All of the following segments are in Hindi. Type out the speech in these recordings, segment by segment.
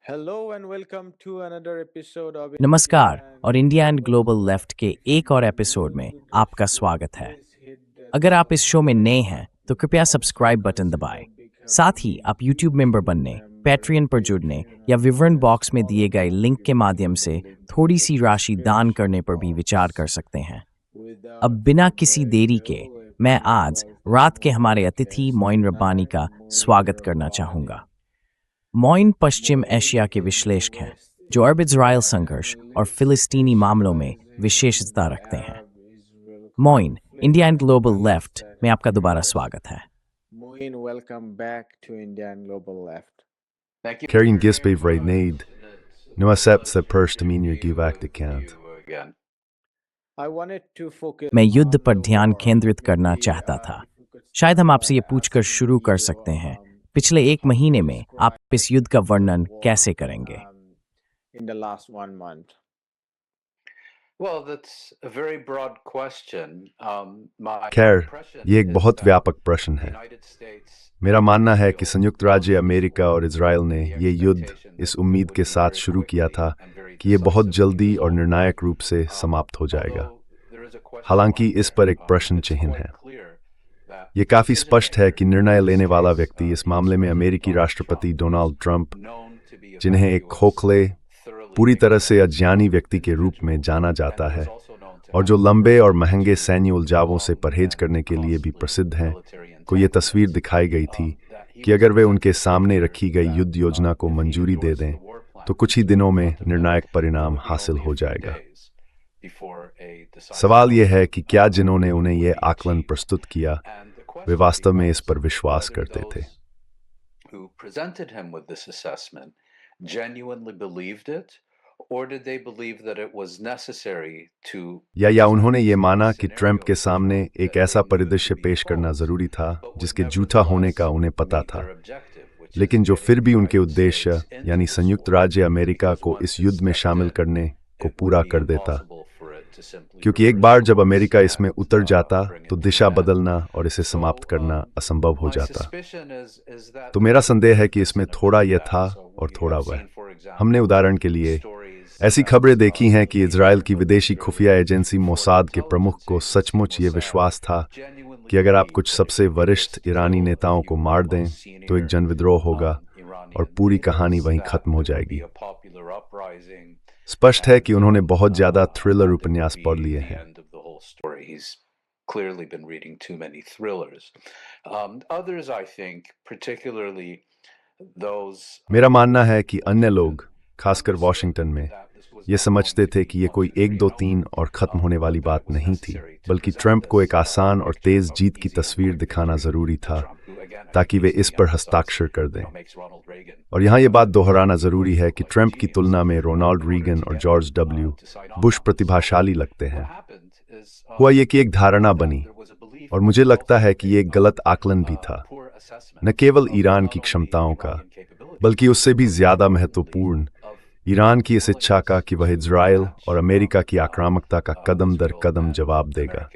Hello and welcome to another episode of India नमस्कार और and India and Global global Left. Left के एक और If you're एपिसोड new में to this आपका show, स्वागत है। please hit that अगर आप इस शो में नए subscribe हैं तो कृपया button subscribe button because it's दबाएं। a big help साथ to ही me. आप यूट्यूब मेंबर YouTube बनने, member, पैट्रियन पर जुड़ने Patreon या and विवरण just बॉक्स में follow दिए गए that. लिंक You के can माध्यम get the से link थोड़ी in the सी राशि दान description करने पर भी विचार कर box. सकते हैं। अब Without बिना किसी further देरी के ado, मैं please आज welcome रात के our हमारे अतिथि guest मोइन रब्बानी tonight, का Moin स्वागत करना Rabbani. चाहूँगा। मोइन पश्चिम Moin एशिया के is the विश्लेषक हैं West जो अरब इजराइल Asia संघर्ष और analyst फिलिस्तीनी मामलों में specializing in विशेषज्ञता the रखते हैं। Arab-Israel मोइन, conflict India and and global left में Palestine आपका दोबारा affairs. स्वागत है। Moin, welcome back to India and Global Left. Karin Gispe Vreidnade. Nu accept the first minor give act account. I wanted to focus मैं युद्ध on पर the ध्यान war. केंद्रित करना Maybe, चाहता था। if we could शायद हम start आपसे ये by पूछकर asking शुरू कर you, सकते हैं, पिछले एक how महीने you में आप describe इस युद्ध का the वर्णन war, कैसे करेंगे? in the last 1 month? Well, that's a very broad question. My खैर, impression ये एक is बहुत that व्यापक प्रश्न the है। United States मेरा मानना है कि संयुक्त राज्य अमेरिका और इजराइल ने ये युद्ध इस उम्मीद के साथ शुरू किया था कि ये बहुत जल्दी और निर्णायक रूप से समाप्त हो जाएगा। हालांकि इस पर एक प्रश्न चिन्ह है। ये काफी स्पष्ट है कि निर्णय लेने वाला व्यक्ति इस मामले में अमेरिकी राष्ट्रपति डोनाल्ड ट्रंप, जिन्हें एक खोखले, पूरी तरह से अज्ञानी व्यक्ति के रूप में जाना जाता है और जो लंबे और महंगे सैन्य उलझावों से परहेज करने के लिए भी प्रसिद्ध हैं, को ये तस्वीर दिखाई गई थी कि अगर वे उनके सामने रखी गई युद्ध योजना को मंजूरी दे दें तो कुछ ही दिनों में निर्णायक परिणाम हासिल हो जाएगा। सवाल यह है कि क्या जिन्होंने उन्हें यह आकलन प्रस्तुत किया वे वास्तव में इस पर विश्वास करते थे। Who presented him with this assessment genuinely believed it, or did they believe that it was necessary to या उन्होंने ये माना कि ट्रंप के सामने एक ऐसा परिदृश्य पेश करना जरूरी था जिसके झूठा होने का उन्हें पता था, लेकिन जो फिर भी उनके उद्देश्य यानी संयुक्त राज्य अमेरिका को इस युद्ध में शामिल करने को पूरा कर देता, क्योंकि एक बार जब अमेरिका इसमें उतर जाता तो दिशा बदलना और इसे समाप्त करना असंभव हो जाता। तो मेरा संदेह है कि इसमें थोड़ा यह था और थोड़ा वह। हमने उदाहरण के लिए ऐसी खबरें देखी हैं कि इजराइल की विदेशी खुफिया एजेंसी मोसाद के प्रमुख को सचमुच ये विश्वास था कि अगर आप कुछ सबसे वरिष्ठ ईरानी नेताओं को मार दें तो एक जनविद्रोह होगा और पूरी कहानी वहीं खत्म हो जाएगी। स्पष्ट है कि उन्होंने बहुत ज्यादा थ्रिलर उपन्यास पढ़ लिए हैं। Clearly been reading too many thrillers. Others, I think, particularly those. मेरा मानना है कि अन्य लोग, खासकर वॉशिंगटन में, ये समझते थे कि ये कोई 1, 2, 3 और खत्म होने वाली बात नहीं थी, बल्कि ट्रंप को एक आसान और तेज जीत की तस्वीर दिखाना जरूरी था ताकि वे इस पर हस्ताक्षर कर दें। और यहाँ ये बात दोहराना जरूरी है कि ट्रंप की तुलना में रोनाल्ड रीगन और जॉर्ज डब्ल्यू बुश प्रतिभाशाली लगते हैं। हुआ ये कि एक धारणा बनी, और मुझे लगता है कि ये एक गलत आकलन भी था, न केवल ईरान की क्षमताओं का, बल्कि उससे भी ज्यादा महत्वपूर्ण ईरान की इस इच्छा का कि वह इजराइल और अमेरिका की आक्रामकता का कदम दर कदम जवाब देगा।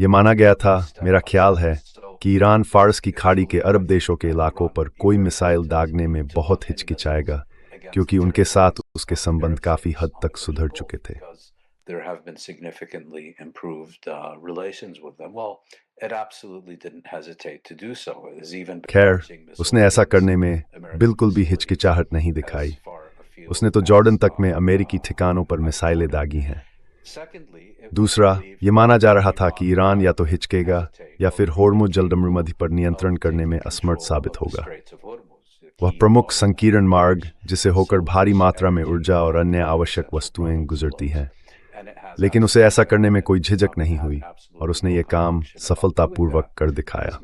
ये माना गया था, मेरा ख्याल है, कि ईरान फारस की खाड़ी के अरब देशों के इलाकों पर कोई मिसाइल दागने में बहुत हिचकिचाएगा, क्योंकि उनके साथ उसके संबंध काफी हद तक सुधर चुके थे। There have been significantly improved relations with them. Well, it absolutely didn't hesitate to do so. It is even खैर, उसने ऐसा करने में बिल्कुल भी हिचकिचाहट नहीं दिखाई। उसने तो जॉर्डन तक में अमेरिकी ठिकानों पर मिसाइलें दागी हैं। दूसरा, ये माना जा रहा था कि ईरान या तो हिचकेगा या फिर होर्मुज जलसंधि पर नियंत्रण करने में असमर्थ साबित होगा। वह प्रमुख संकीर्ण मार्ग जिसे होकर भारी मात्रा में ऊर्जा और अन्य आवश्यक वस्तुएं गुजरती हैं, लेकिन उसे ऐसा करने में कोई झिझक नहीं हुई और उसने ये काम सफलतापूर्वक कर दिखाया।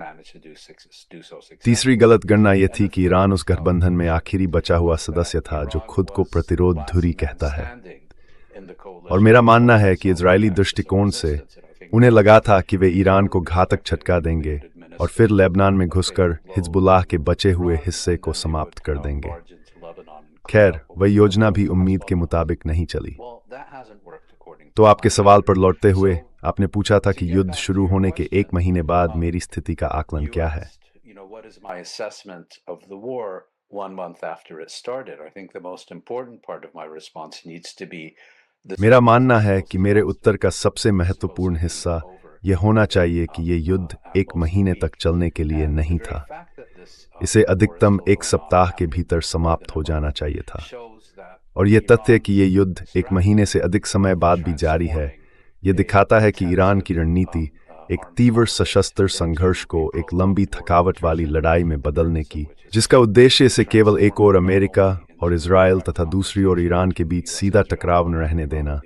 तीसरी गलत गणना ये थी कि ईरान उस गठबंधन में आखिरी बचा हुआ सदस्य था जो खुद को प्रतिरोध धुरी कहता है, और मेरा मानना है कि इजरायली दृष्टिकोण से उन्हें लगा था कि वे ईरान को घातक झटका देंगे और फिर लेबनान में घुसकर हिजबुल्लाह के बचे हुए हिस्से को समाप्त कर देंगे। खैर, वह योजना भी उम्मीद के मुताबिक नहीं चली। तो आपके सवाल पर लौटते हुए, आपने पूछा था कि युद्ध शुरू होने के 1 महीने बाद मेरी स्थिति का आकलन क्या है। 1 month after it started. I think the most important part of my response needs to be मेरा मानना है कि मेरे उत्तर का सबसे महत्वपूर्ण हिस्सा यह होना चाहिए कि ये युद्ध एक महीने तक चलने के लिए नहीं था। इसे अधिकतम एक सप्ताह के भीतर समाप्त हो जाना चाहिए था। और ये तथ्य कि ये युद्ध एक महीने से अधिक समय बाद भी जारी है, ये दिखाता है कि ईरान की रणनीति एक तीव्र सशस्त्र संघर्ष को एक लंबी थकावट वाली लड़ाई में बदलने की, जिसका उद्देश्य इसे केवल एक ओर अमेरिका और इजराइल तथा दूसरी ओर ईरान के बीच सीधा टकराव न रहने देना,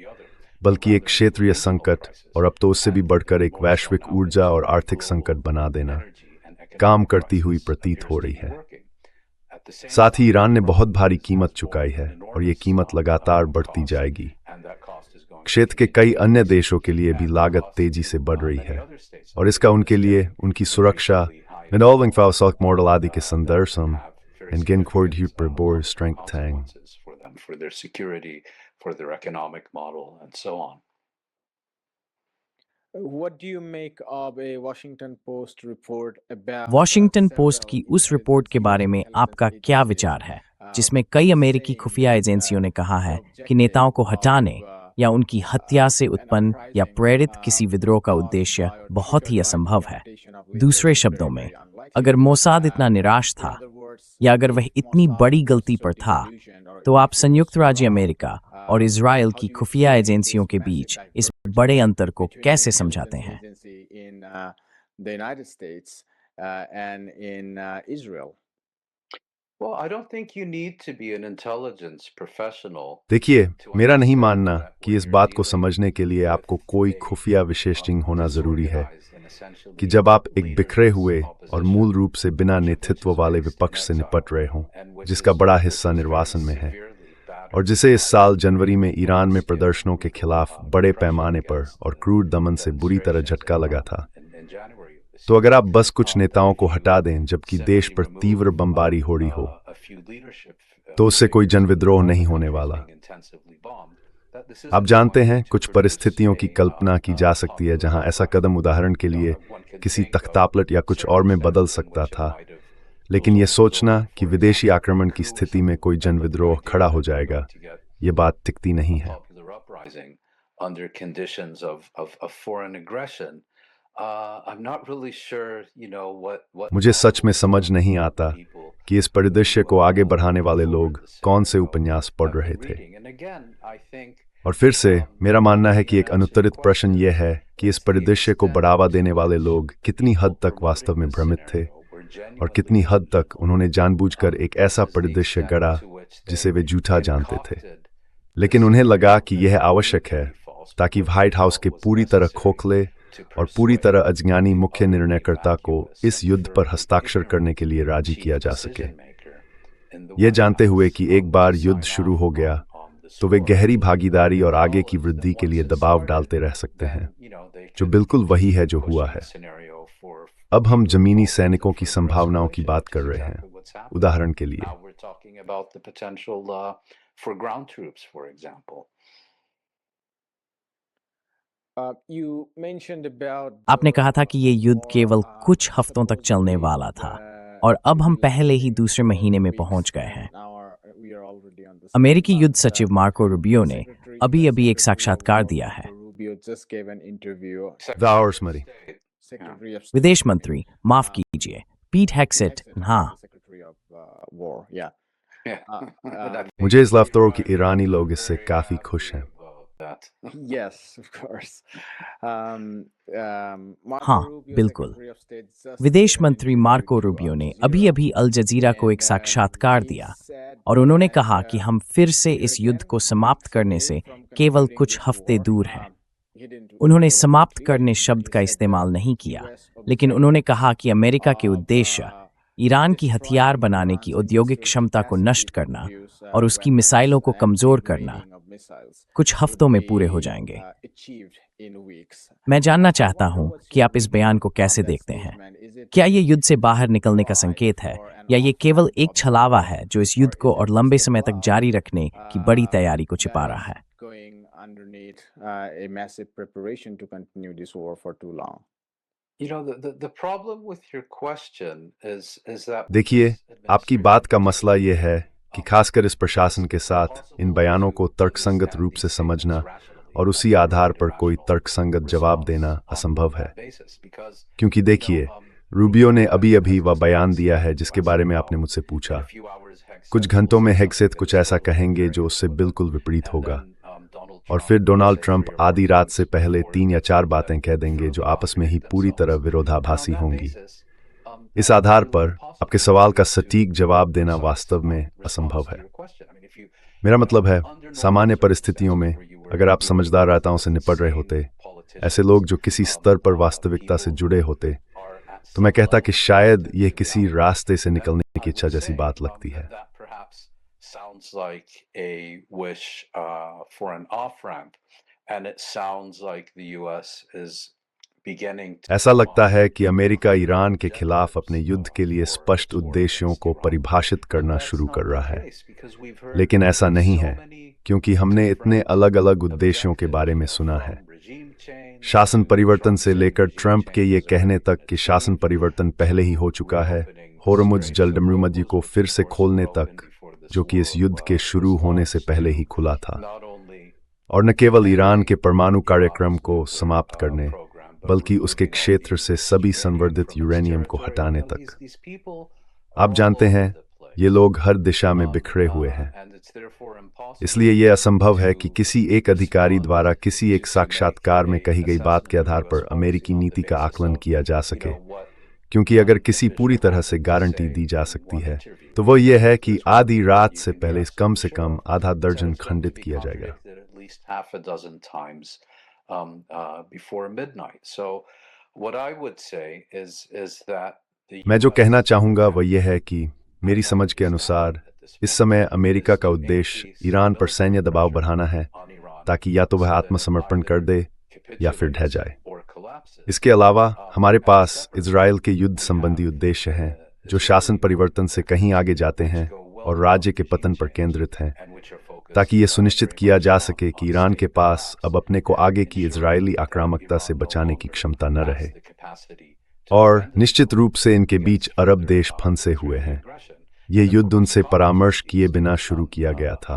बल्कि एक क्षेत्रीय संकट और अब तो उससे भी बढ़कर एक वैश्विक ऊर्जा और आर्थिक संकट बना देना, काम करती हुई प्रतीत हो रही है। साथ ही ईरान ने बहुत भारी कीमत चुकाई है और ये कीमत लगातार बढ़ती जाएगी। क्षेत्र के कई अन्य देशों के लिए भी लागत तेजी से बढ़ रही है और इसका उनके लिए उनकी सुरक्षा involving Fausok Mortal आदि के संदर्भ and gen cord hyperbore strength tang. For their security, for their economic model, and so on. What do you make of a Washington Post report about Washington post की उस रिपोर्ट के बारे में आपका क्या विचार है, जिसमें कई अमेरिकी खुफिया एजेंसियों ने कहा है कि नेताओं को हटाने या उनकी हत्या से उत्पन्न या प्रेरित किसी विद्रोह का उद्देश्य बहुत ही असंभव है। दूसरे शब्दों में, अगर मोसाद इतना निराश था या अगर वह इतनी बड़ी गलती पर था, तो आप संयुक्त राज्य अमेरिका और इजराइल की खुफिया एजेंसियों के बीच इस बड़े अंतर को कैसे समझाते हैं? Well, I don't think you need to be an intelligence professional. देखिए, मेरा नहीं मानना कि इस बात को समझने के लिए आपको कोई खुफिया विशेषज्ञ होना जरूरी है कि जब आप एक बिखरे हुए और मूल रूप से बिना नेतृत्व वाले विपक्ष से निपट रहे हों, जिसका बड़ा हिस्सा निर्वासन में है और जिसे इस साल जनवरी में ईरान में प्रदर्शनों के खिलाफ बड़े पैमाने पर और क्रूर दमन से बुरी तरह झटका लगा था। तो अगर आप बस कुछ नेताओं को हटा दें जबकि देश पर तीव्र बमबारी हो रही हो, तो उससे कोई जनविद्रोह नहीं होने वाला। आप जानते हैं, कुछ परिस्थितियों की कल्पना की जा सकती है जहां ऐसा कदम उदाहरण के लिए किसी तख्तापलट या कुछ और में बदल सकता था, लेकिन यह सोचना कि विदेशी आक्रमण की स्थिति में कोई जनविद्रोह खड़ा हो जाएगा, ये बात टिकती नहीं है। मुझे सच में समझ नहीं आता कि इस परिदृश्य को आगे बढ़ाने वाले लोग कौन से उपन्यास पढ़ रहे थे। और फिर से मेरा मानना है कि एक अनुत्तरित प्रश्न यह है कि इस परिदृश्य को बढ़ावा देने वाले लोग कितनी हद तक वास्तव में भ्रमित थे और कितनी हद तक उन्होंने जानबूझकर एक ऐसा परिदृश्य गढ़ा जिसे वे झूठा जानते थे, लेकिन उन्हें लगा कि यह आवश्यक है ताकि व्हाइट हाउस के पूरी तरह खोखले और पूरी तरह अज्ञानी मुख्य निर्णयकर्ता को इस युद्ध पर हस्ताक्षर करने के लिए राजी किया जा सके, यह जानते हुए कि एक बार युद्ध शुरू हो गया तो वे गहरी भागीदारी और आगे की वृद्धि के लिए दबाव डालते रह सकते हैं, जो बिल्कुल वही है जो हुआ है। अब हम जमीनी सैनिकों की संभावनाओं की बात कर रहे हैं, उदाहरण के लिए। आपने कहा था कि ये युद्ध केवल कुछ हफ्तों तक चलने वाला था और अब हम पहले ही दूसरे महीने में पहुंच गए हैं। अमेरिकी युद्ध सचिव मार्को रूबियो ने अभी एक साक्षात्कार दिया है। विदेश मंत्री, माफ कीजिए, पीट हेक्सेट, हाँ। मुझे इस लफ्ज़ों कि ईरानी लोग इससे काफी खुश हैं। Yes, of course. हाँ, बिल्कुल। विदेश मंत्री मार्को रूबियो ने अभी अल जजीरा को एक साक्षात्कार दिया और उन्होंने कहा कि हम फिर से इस युद्ध को समाप्त करने से केवल कुछ हफ्ते दूर हैं। उन्होंने समाप्त करने शब्द का इस्तेमाल नहीं किया, लेकिन उन्होंने कहा कि अमेरिका के उद्देश्य ईरान की हथियार बनाने की औद्योगिक क्षमता को नष्ट करना और उसकी मिसाइलों को कमजोर करना कुछ हफ्तों में पूरे हो जाएंगे। मैं जानना चाहता हूं कि आप इस बयान को कैसे देखते हैं। क्या ये युद्ध से बाहर निकलने का संकेत है या ये केवल एक छलावा है जो इस युद्ध को और लंबे समय तक जारी रखने की बड़ी तैयारी को छिपा रहा है? The problem with your question is that देखिए, आपकी बात का मसला ये है कि खासकर इस प्रशासन के साथ इन बयानों को तर्कसंगत रूप से समझना और उसी आधार पर कोई तर्कसंगत जवाब देना असंभव है। क्योंकि देखिए, रूबियो ने अभी अभी वह बयान दिया है जिसके बारे में आपने मुझसे पूछा। कुछ घंटों में हेगसेथ कुछ ऐसा कहेंगे जो उससे बिल्कुल विपरीत होगा, और फिर डोनाल्ड ट्रंप आधी रात से पहले 3 या 4 बातें कह देंगे जो आपस में ही पूरी तरह विरोधाभासी होंगी। इस आधार पर आपके सवाल का सटीक जवाब देना वास्तव में असंभव है। मेरा मतलब है, सामान्य परिस्थितियों में अगर आप समझदार राताओं से निपट रहे होते, ऐसे लोग जो किसी स्तर पर वास्तविकता से जुड़े होते, तो मैं कहता कि शायद यह किसी रास्ते से निकलने की इच्छा जैसी बात लगती है। Sounds like a wish for an off-ramp, and it sounds like the US is beginning to ऐसा लगता है कि अमेरिका ईरान के खिलाफ अपने युद्ध के लिए स्पष्ट उद्देश्यों को परिभाषित करना शुरू कर रहा है। लेकिन ऐसा नहीं है, क्योंकि हमने इतने अलग-अलग उद्देश्यों के बारे में सुना है। शासन परिवर्तन से लेकर ट्रंप के ये कहने तक कि शासन परिवर्तन पहले ही हो चुका है, होर्मुज़ जलदस्यु को फिर से खोलने तक, जो कि इस युद्ध के शुरू होने से पहले ही खुला था, और न केवल ईरान के परमाणु कार्यक्रम को समाप्त करने, बल्कि उसके क्षेत्र से सभी संवर्धित यूरेनियम को हटाने तक। आप जानते हैं, ये लोग हर दिशा में बिखरे हुए हैं। इसलिए यह असंभव है कि किसी एक अधिकारी द्वारा किसी एक साक्षात्कार में कही गई बात के आधार पर अमेरिकी नीति का आकलन किया जा सके, क्योंकि अगर किसी पूरी तरह से गारंटी दी जा सकती है, तो वो ये है कि आधी रात से पहले कम से कम आधा दर्जन खंडित किया जाएगा। मैं जो कहना चाहूँगा वह यह है कि मेरी समझ के अनुसार इस समय अमेरिका का उद्देश्य ईरान पर सैन्य दबाव बढ़ाना है, ताकि या तो वह आत्मसमर्पण कर दे या फिर ढह जाए। इसके अलावा हमारे पास इजराइल के युद्ध संबंधी उद्देश्य हैं, जो शासन परिवर्तन से कहीं आगे जाते हैं और राज्य के पतन पर केंद्रित हैं, ताकि यह सुनिश्चित किया जा सके कि ईरान के पास अब अपने को आगे की इजरायली आक्रामकता से बचाने की क्षमता न रहे। और निश्चित रूप से इनके बीच अरब देश फंसे हुए हैं। ये युद्ध उनसे परामर्श किए बिना शुरू किया गया था,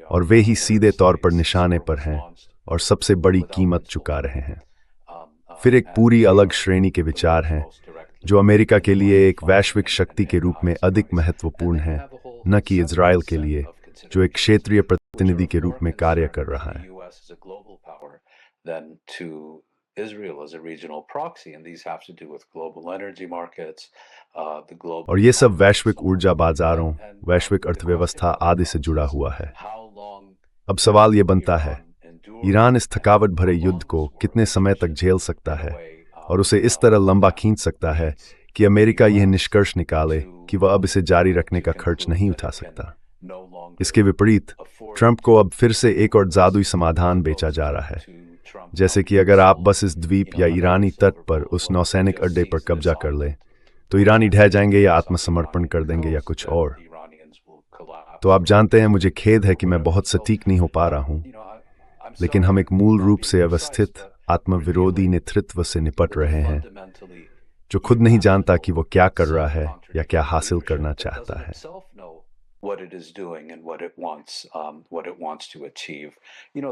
और वे ही सीधे तौर पर निशाने पर हैं और सबसे बड़ी कीमत चुका रहे हैं। फिर एक पूरी अलग श्रेणी के विचार हैं, जो अमेरिका के लिए एक वैश्विक शक्ति के रूप में अधिक महत्वपूर्ण हैं, न कि इजराइल के लिए, जो एक क्षेत्रीय प्रतिनिधि के रूप में कार्य कर रहा है। और ये सब वैश्विक ऊर्जा बाजारों, वैश्विक अर्थव्यवस्था आदि से जुड़ा हुआ है। अब सवाल ये बनता है, ईरान इस थकावट भरे युद्ध को कितने समय तक झेल सकता है और उसे इस तरह लंबा खींच सकता है कि अमेरिका यह निष्कर्ष निकाले कि वह अब इसे जारी रखने का खर्च नहीं उठा सकता। इसके विपरीत ट्रंप को अब फिर से एक और जादुई समाधान बेचा जा रहा है, जैसे कि अगर आप बस इस द्वीप या ईरानी तट पर उस नौसैनिक अड्डे पर कब्जा कर लें, तो ईरानी ढह जाएंगे या आत्मसमर्पण कर देंगे या कुछ और। तो आप जानते हैं, मुझे खेद है कि मैं बहुत सटीक नहीं हो पा रहा हूं, लेकिन हम एक मूल रूप से अवस्थित आत्मविरोधी नेतृत्व से निपट रहे हैं, जो खुद नहीं जानता कि वो क्या कर रहा है या क्या हासिल करना चाहता है। What it is doing and what it wants to achieve.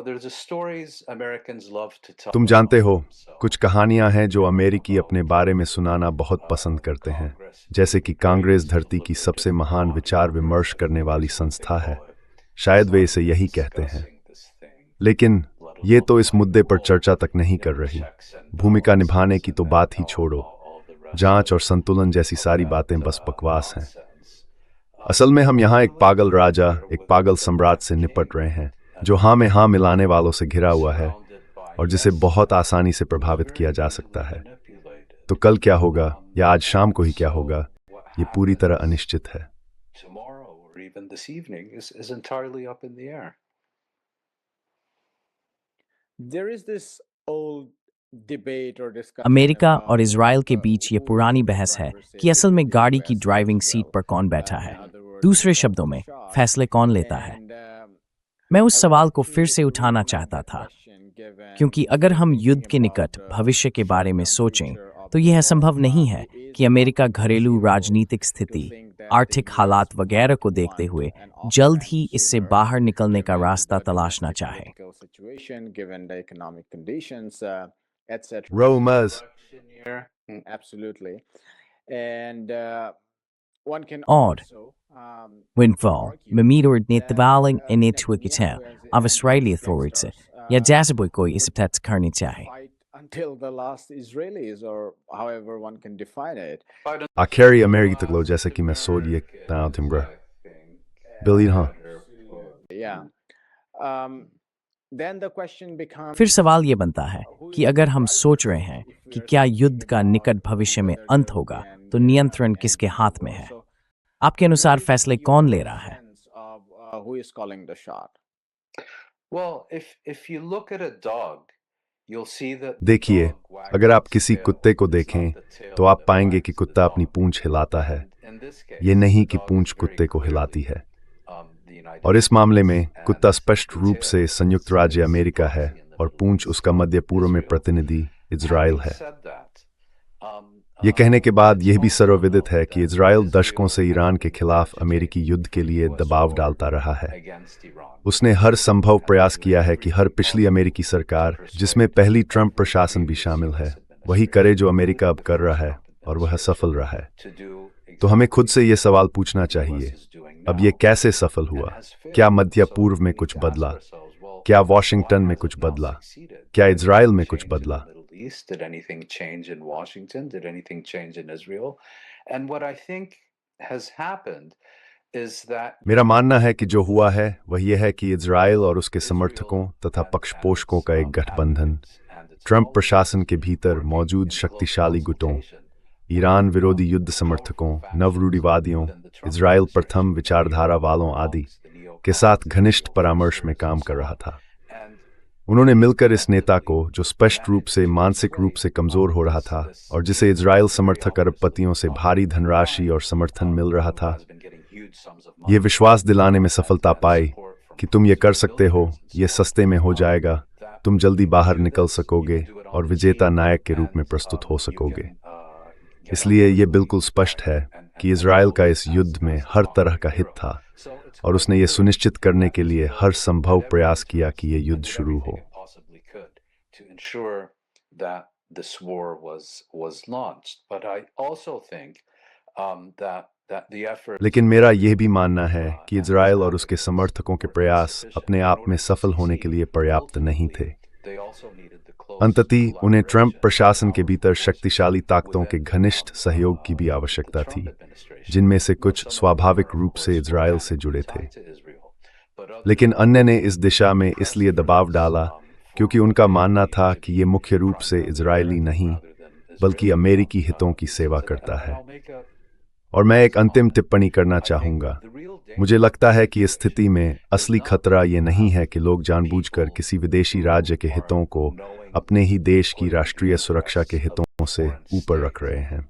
There's a stories Americans love to tell. तुम जानते हो, कुछ कहानियां हैं जो अमेरिकी अपने बारे में सुनाना बहुत पसंद करते हैं, जैसे कि कांग्रेस धरती की सबसे महान विचार विमर्श करने वाली संस्था है। शायद वे इसे यही कहते हैं, लेकिन ये तो इस मुद्दे पर चर्चा तक नहीं कर रही। भूमिका निभाने की तो बात ही छोड़ो, जांच और संतुलन जैसी सारी बातें बस बकवास हैं। असल में हम यहाँ एक पागल राजा, एक पागल सम्राट से निपट रहे हैं, जो हाँ में हाँ मिलाने वालों से घिरा हुआ है और जिसे बहुत आसानी से प्रभावित किया जा सकता है। तो कल क्या होगा या आज शाम को ही क्या होगा, ये पूरी तरह अनिश्चित है। अमेरिका और इजराइल के बीच ये पुरानी बहस है कि असल में गाड़ी की ड्राइविंग सीट पर कौन बैठा है। दूसरे शब्दों में, फैसले कौन लेता है। मैं उस सवाल को फिर से उठाना चाहता था, क्योंकि अगर हम युद्ध के निकट भविष्य के बारे में सोचें, तो यह संभव नहीं है कि अमेरिका घरेलू राजनीतिक स्थिति, आर्थिक हालात वगैरह को देखते हुए जल्द ही इससे बाहर निकलने का रास्ता तलाशना चाहे। Romans, Absolutely. And one can Odd. also Windfall, memidoord niet de waling en niet toe getel, of Australia authorities, ja jazzaboy koi is het karni chahe. fight until the last Israelis, or however one can define it. आखिरी अमेरिकी तक लो जैसे कि मैं सोच ये ताऊ तिम्बर बिलियन हाँ Yeah. Then the question becomes. फिर सवाल ये बनता है कि अगर हम सोच रहे हैं कि क्या युद्ध का निकट भविष्य में अंत होगा, तो नियंत्रण किसके हाथ में है? आपके अनुसार फैसले कौन ले रहा है? Who is calling the shot? Well, if you look at a dog, you'll see that the देखिए, dog wags अगर आप its किसी tail. कुत्ते को It's not देखें the tail तो आप that पाएंगे wags कि the कुत्ता अपनी dog. पूंछ हिलाता है। In this case, ये नहीं the कि dog पूंछ is very कुत्ते को clearly, हिलाती है। the United और इस मामले में States, कुत्ता and स्पष्ट the रूप tail से संयुक्त राज्य is अमेरिका है proxy in the और Middle पूंछ East, उसका मध्य पूर्व में Israel. प्रतिनिधि इज़राइल Having है। said that, ये कहने के बाद it's यह भी also सर्वविदित known है कि that इज़राइल दशकों से Israel ईरान has के been खिलाफ agitating अमेरिकी युद्ध के लिए to a दबाव war डालता रहा है। against Iran. उसने हर संभव प्रयास किया है कि हर पिछली अमेरिकी सरकार, जिसमें पहली ट्रंप प्रशासन भी शामिल है, वही करे जो अमेरिका अब कर रहा है, और वह सफल रहा है। तो हमें खुद से ये सवाल पूछना चाहिए, अब ये कैसे सफल हुआ? क्या मध्य पूर्व में कुछ बदला? क्या वॉशिंगटन में कुछ बदला? क्या इज़राइल में कुछ बदला? Did anything change in Washington? Did anything change in Israel? And what I think has happened is that मेरा मानना है कि जो हुआ है वह यह है कि इज़राइल और उसके समर्थकों तथा पक्षपोषकों का एक गठबंधन, ट्रंप प्रशासन के भीतर मौजूद शक्तिशाली गुटों, ईरान विरोधी युद्ध समर्थकों, नवरूढ़िवादियों, इज़राइल प्रथम विचारधारा वालों आदि के साथ घनिष्ठ परामर्श में काम कर रहा था। उन्होंने मिलकर इस नेता को, जो स्पष्ट रूप से मानसिक रूप से कमजोर हो रहा था और जिसे इज़राइल समर्थक अरबपतियों से भारी धनराशि और समर्थन मिल रहा था, ये विश्वास दिलाने में सफलता पाई कि तुम ये कर सकते हो, ये सस्ते में हो जाएगा, तुम जल्दी बाहर निकल सकोगे और विजेता नायक के रूप में प्रस्तुत हो सकोगे। इसलिए ये बिल्कुल स्पष्ट है कि इज़राइल का इस युद्ध में हर तरह का हित था और उसने ये सुनिश्चित करने के लिए हर संभव प्रयास किया कि ये युद्ध शुरू हो। लेकिन मेरा यह भी मानना है कि इज़राइल और उसके समर्थकों के प्रयास अपने आप में सफल होने के लिए पर्याप्त नहीं थे। अंततः उन्हें ट्रंप प्रशासन के भीतर शक्तिशाली ताकतों के घनिष्ठ सहयोग की भी आवश्यकता थी, जिनमें से कुछ स्वाभाविक रूप से इज़राइल से जुड़े थे। लेकिन अन्य ने इस दिशा में इसलिए दबाव डाला क्योंकि उनका मानना था कि ये मुख्य रूप से इज़राइली नहीं बल्कि अमेरिकी हितों की सेवा करता है। और मैं एक अंतिम टिप्पणी करना चाहूँगा। मुझे लगता है कि इस स्थिति में असली खतरा ये नहीं है कि लोग जानबूझकर किसी विदेशी राज्य के हितों को अपने ही देश की राष्ट्रीय सुरक्षा के हितों से ऊपर रख रहे हैं।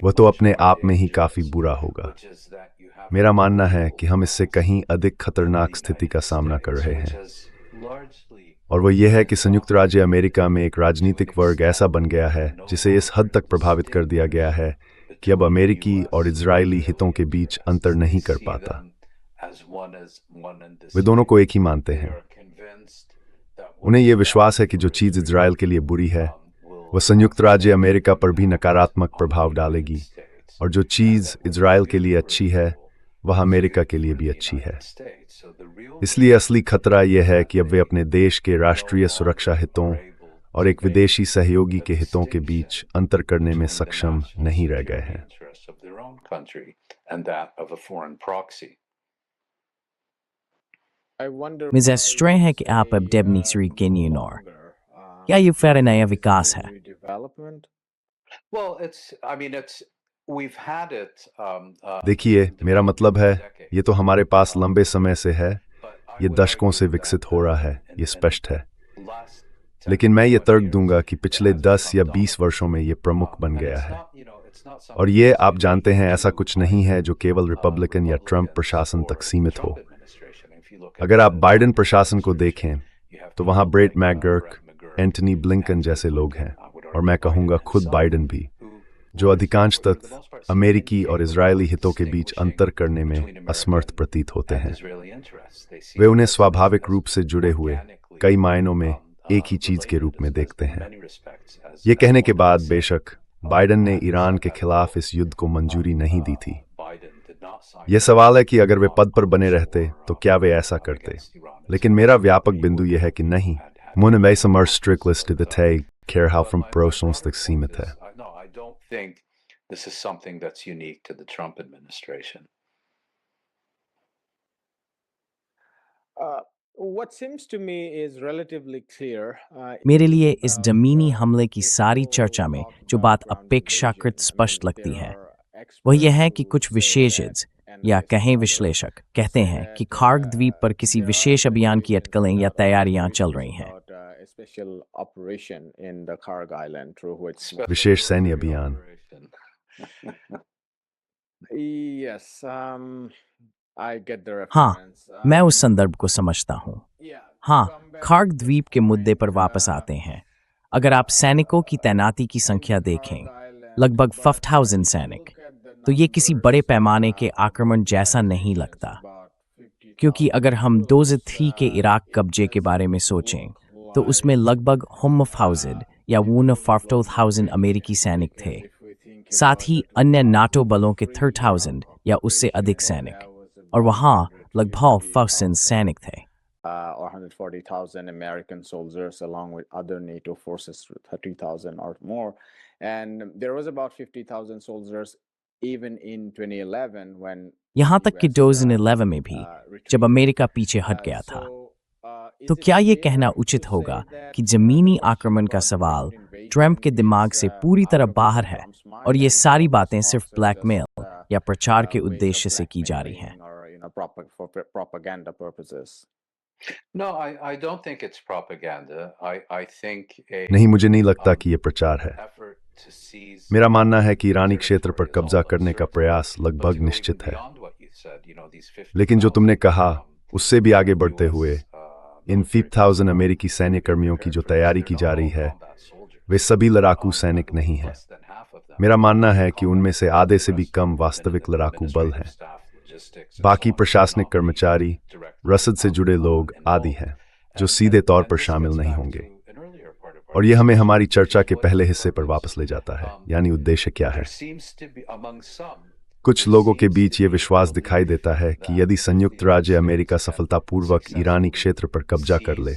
वह तो अपने आप में ही काफी बुरा होगा। मेरा मानना है कि हम इससे कहीं अधिक खतरनाक स्थिति का सामना कर रहे हैं, और वह यह है कि संयुक्त राज्य अमेरिका में एक राजनीतिक वर्ग ऐसा बन गया है जिसे इस हद तक प्रभावित कर दिया गया है कि अब अमेरिकी और इजरायली हितों के बीच अंतर नहीं कर पाता। वे दोनों को एक ही मानते हैं। उन्हें यह विश्वास है कि जो चीज़ इजराइल के लिए बुरी है वह संयुक्त राज्य अमेरिका पर भी नकारात्मक प्रभाव डालेगी, और जो चीज़ इजराइल के लिए अच्छी है वह अमेरिका के लिए भी अच्छी है। इसलिए असली खतरा यह है कि अब वे अपने देश के राष्ट्रीय सुरक्षा हितों और एक विदेशी सहयोगी के हितों के बीच अंतर करने में सक्षम नहीं रह गए हैं। Ms. Estray है कि आप अब डेबनी श्री केन्यूनोर, क्या ये फिर नया विकास है? देखिए, मेरा मतलब है ये तो हमारे पास लंबे समय से है, ये दशकों से विकसित हो रहा है, ये स्पष्ट है। लेकिन मैं ये तर्क दूंगा कि पिछले 10 या 20 वर्षों में ये प्रमुख बन गया है। और ये आप जानते हैं, ऐसा कुछ नहीं है जो केवल रिपब्लिकन या ट्रंप प्रशासन तक सीमित हो। अगर आप बाइडेन प्रशासन को देखें तो वहां ब्रेट मैकगर्क, एंटनी ब्लिंकन जैसे लोग हैं, और मैं कहूंगा खुद बाइडेन भी, जो अधिकांश तथ्य अमेरिकी और इजरायली हितों के बीच अंतर करने में असमर्थ प्रतीत होते हैं। वे उन्हें स्वाभाविक रूप से जुड़े हुए कई मायनों में एक ही चीज के रूप में देखते हैं। ये कहने के बाद बेशक बाइडेन ने ईरान के खिलाफ इस युद्ध को मंजूरी नहीं दी थी। यह सवाल है कि अगर वे पद पर बने रहते तो क्या वे ऐसा करते, लेकिन मेरा व्यापक बिंदु यह है कि नहीं। मुझे में समर स्ट्रिक्ट लिस्ट देते केयर हाउ फ्रॉम प्रोशंस तक सीमित है। This is something that's unique to the Trump administration. What seems to me is relatively clear. मेरे लिए इस जमीनी हमले की सारी चर्चा में जो बात अपेक्षाकृत स्पष्ट लगती है वह यह है कि कुछ विशेषज्ञ या कहें विश्लेषक कहते हैं कि खार्ग द्वीप पर किसी विशेष अभियान की अटकलें या तैयारियां चल रही हैं। विशेष सैन्य अभियान। Yes, I get the हाँ, reference. मैं उस संदर्भ को समझता हूँ। हाँ, खार्ग द्वीप के मुद्दे पर वापस आते हैं। अगर आप सैनिकों की तैनाती की संख्या देखें, लगभग 50,000 सैनिक, तो ये किसी बड़े पैमाने के आक्रमण जैसा नहीं लगता। क्योंकि अगर हम 2003 के इराक कब्जे के बारे में सोचें, तो उसमें लगभग 100,000 या 150,000 अमेरिकी सैनिक थे। साथ ही अन्य नाटो बलों के 30,000 या उससे अधिक सैनिक, और वहाँ लगभग 1,000 सैनिक थे। Or 140,000 American soldiers along with other NATO forces, 30,000 or more. And there was about 50,000 soldiers even in 2011 when यहाँ तक कि 2011 में भी, जब अमेरिका पीछे हट गया था। तो क्या ये कहना उचित होगा कि जमीनी आक्रमण का सवाल ट्रंप के दिमाग से पूरी तरह बाहर है और ये सारी बातें सिर्फ ब्लैकमेल या प्रचार के उद्देश्य से की जा रही हैं? propaganda purposes? No, I don't think it's propaganda. I think नहीं, मुझे नहीं लगता कि ये प्रचार है। effort to seize मेरा मानना है कि ईरानी क्षेत्र पर कब्जा करने का प्रयास लगभग निश्चित है। लेकिन जो तुमने कहा उससे भी आगे बढ़ते हुए इन 50,000 अमेरिकी सैन्य कर्मियों की जो तैयारी की जा रही है वे सभी लड़ाकू सैनिक नहीं हैं। मेरा मानना है कि उनमें से आधे से भी कम वास्तविक लड़ाकू बल हैं। बाकी प्रशासनिक कर्मचारी, रसद से जुड़े लोग आदि हैं जो सीधे तौर पर शामिल नहीं होंगे। और यह हमें हमारी चर्चा के पहले हिस्से पर वापस ले जाता है, यानी उद्देश्य क्या है। कुछ लोगों के बीच ये विश्वास दिखाई देता है कि यदि संयुक्त राज्य अमेरिका सफलतापूर्वक ईरानी क्षेत्र पर कब्जा कर ले,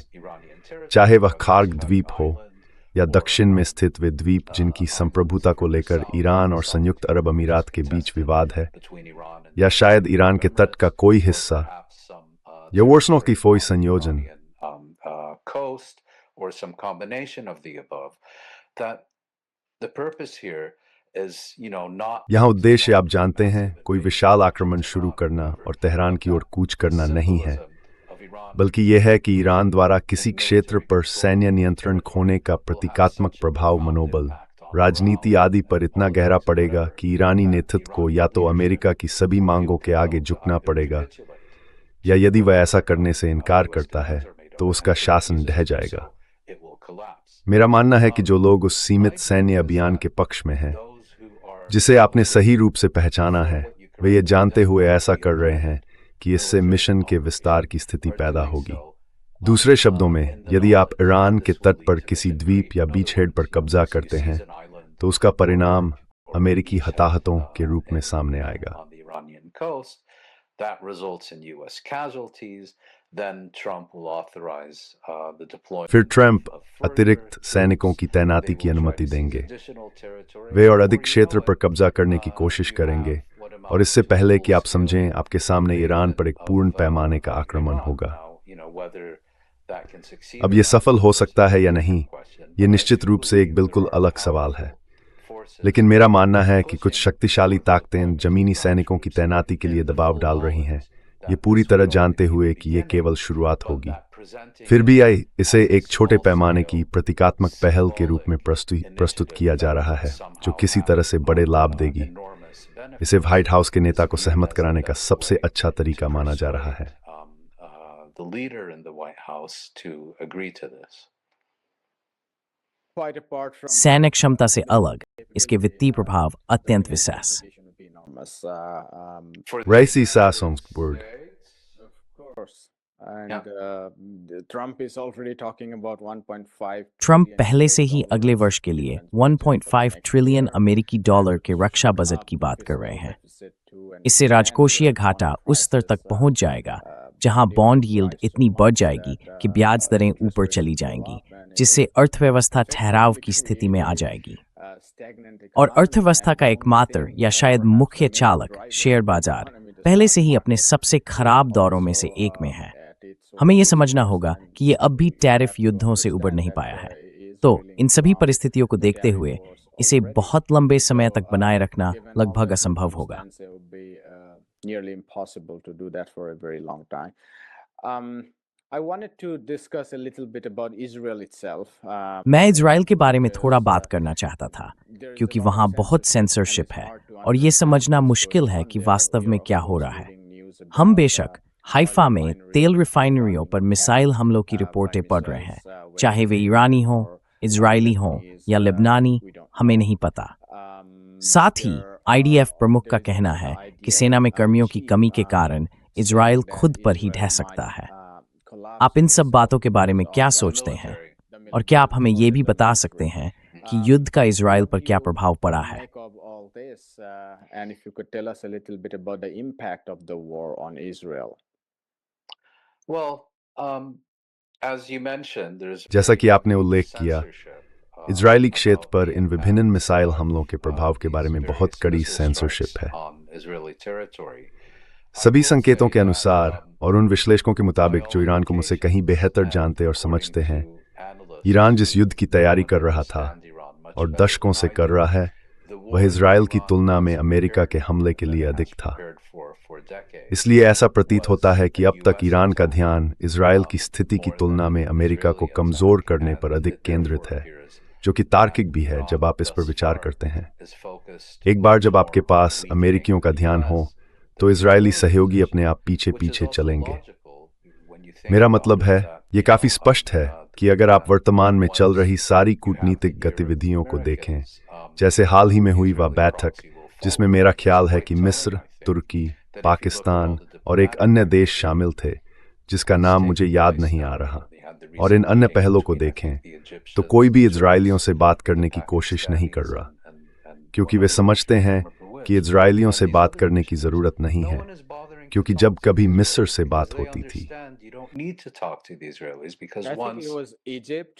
चाहे वह खार्ग द्वीप हो या दक्षिण में स्थित वे द्वीप जिनकी संप्रभुता को लेकर ईरान और संयुक्त अरब अमीरात के बीच विवाद है, या शायद ईरान के तट का कोई हिस्सा या वर्षों की कोई संयोजन, coast or some combination of the above, that the purpose here is, not यहाँ उद्देश्य आप जानते हैं कोई विशाल आक्रमण शुरू करना और तेहरान की ओर कूच करना नहीं है, बल्कि यह है कि ईरान द्वारा किसी क्षेत्र पर सैन्य नियंत्रण खोने का प्रतीकात्मक प्रभाव मनोबल, राजनीति आदि पर इतना गहरा पड़ेगा कि ईरानी नेतृत्व को या तो अमेरिका की सभी मांगों के आगे झुकना पड़ेगा, या यदि वह ऐसा करने से इनकार करता है तो उसका शासन ढह जाएगा। मेरा मानना है कि जो लोग उस सीमित सैन्य अभियान के पक्ष में हैं, जिसे आपने सही रूप से पहचाना है, वे ये जानते हुए ऐसा कर रहे हैं कि इससे मिशन के विस्तार की स्थिति पैदा होगी। दूसरे शब्दों में, यदि आप ईरान के तट पर किसी द्वीप या बीचहेड पर कब्जा करते हैं तो उसका परिणाम अमेरिकी हताहतों के रूप में सामने आएगा। that results in US casualties, then Trump will authorize the deployment फिर ट्रंप of further अतिरिक्त सैनिकों की तैनाती की अनुमति देंगे। additional territory। वे और अधिक क्षेत्र पर कब्जा करने की कोशिश करेंगे, और इससे पहले कि आप समझें, आपके सामने ईरान पर एक पूर्ण पैमाने का आक्रमण होगा। अब ये सफल हो सकता है या नहीं, ये निश्चित रूप से एक बिल्कुल अलग सवाल है। लेकिन मेरा मानना है कि कुछ शक्तिशाली ताकतें जमीनी सैनिकों की तैनाती के लिए दबाव डाल रही हैं, ये पूरी तरह जानते हुए कि ये केवल शुरुआत होगी। फिर भी इसे एक छोटे पैमाने की प्रतीकात्मक पहल के रूप में प्रस्तुत किया जा रहा है, जो किसी तरह से बड़े लाभ देगी। इसे व्हाइट हाउस के नेता को सहमत कराने का सबसे अच्छा तरीका माना जा रहा है। the leader in the White House to agree to this. Quite apart from सैन्य क्षमता से अलग इसके वित्तीय प्रभाव अत्यंत विशेष। enormous, For Raisi Sasongburg. of course. And Trump is already talking about 1.5 Trump trillion पहले से ही US अगले dollars वर्ष के लिए defense budget for 1.5 next trillion year. अमेरिकी डॉलर के रक्षा बजट की बात कर रहे हैं। इससे राजकोषीय घाटा उस स्तर तक पहुंच जाएगा जहां बॉन्ड यील्ड इतनी बढ़ जाएगी कि ब्याज दरें ऊपर चली जाएंगी, जिससे अर्थव्यवस्था ठहराव की स्थिति में आ जाएगी। और अर्थव्यवस्था का एकमात्र या शायद मुख्य चालक शेयर बाजार पहले से ही अपने सबसे खराब दौरों में से एक में है। हमें यह समझना होगा कि ये अब भी टैरिफ युद्धों से उबर नहीं पाया है। तो इन सभी परिस्थितियों को देखते हुए इसे बहुत लंबे समय तक बनाए रखना लगभग असंभव होगा। Nearly impossible to do that for a very long time. I wanted to discuss a little bit about Israel itself. मैं इजराइल के बारे में थोड़ा बात करना चाहता था क्योंकि वहाँ बहुत सेंसरशिप है और ये समझना मुश्किल है कि वास्तव में क्या हो रहा है। हम बेशक हाइफा में तेल रिफाइनरियों पर मिसाइल हमलों की रिपोर्टें पढ़ रहे हैं, चाहे वे ईरानी हों, इजरायली हों या लेबनानी, हमें नहीं पता। साथ ही आईडीएफ प्रमुख का कहना है कि सेना में कर्मियों की कमी के कारण इजराइल खुद पर ही ढह सकता है। आप इन सब बातों के बारे में क्या सोचते हैं? और क्या आप हमें ये भी बता सकते हैं कि युद्ध का इजराइल पर क्या प्रभाव पड़ा है? And if you could tell us a little bit about the impact of the war on Israel. Well, as you mentioned, there's जैसा कि आपने उल्लेख किया, इजरायली क्षेत्र पर इन विभिन्न मिसाइल हमलों के प्रभाव के बारे में बहुत कड़ी सेंसरशिप है। सभी संकेतों के अनुसार और उन विश्लेषकों के मुताबिक जो ईरान को मुझसे कहीं बेहतर जानते और समझते हैं, ईरान जिस युद्ध की तैयारी कर रहा था और दशकों से कर रहा है, वह इजराइल की तुलना में अमेरिका के हमले के लिए अधिक था। इसलिए ऐसा प्रतीत होता है कि अब तक ईरान का ध्यान इजराइल की स्थिति की तुलना में अमेरिका को कमजोर करने पर अधिक केंद्रित है, जो कि तार्किक भी है जब आप इस पर विचार करते हैं। एक बार जब आपके पास अमेरिकियों का ध्यान हो तो इजरायली सहयोगी अपने आप पीछे पीछे चलेंगे। मेरा मतलब है, ये काफी स्पष्ट है कि अगर आप वर्तमान में चल रही सारी कूटनीतिक गतिविधियों को देखें, जैसे हाल ही में हुई वह बैठक जिसमें मेरा ख्याल है कि मिस्र, तुर्की, पाकिस्तान और एक अन्य देश शामिल थे जिसका नाम मुझे याद नहीं आ रहा, और इन अन्य पहलों को देखें तो कोई भी इजरायलियों से बात करने की कोशिश नहीं कर रहा, क्योंकि वे समझते हैं कि इजरायलियों से बात करने की जरूरत नहीं है, क्योंकि जब कभी मिस्र से बात होती थी। I think it was Egypt.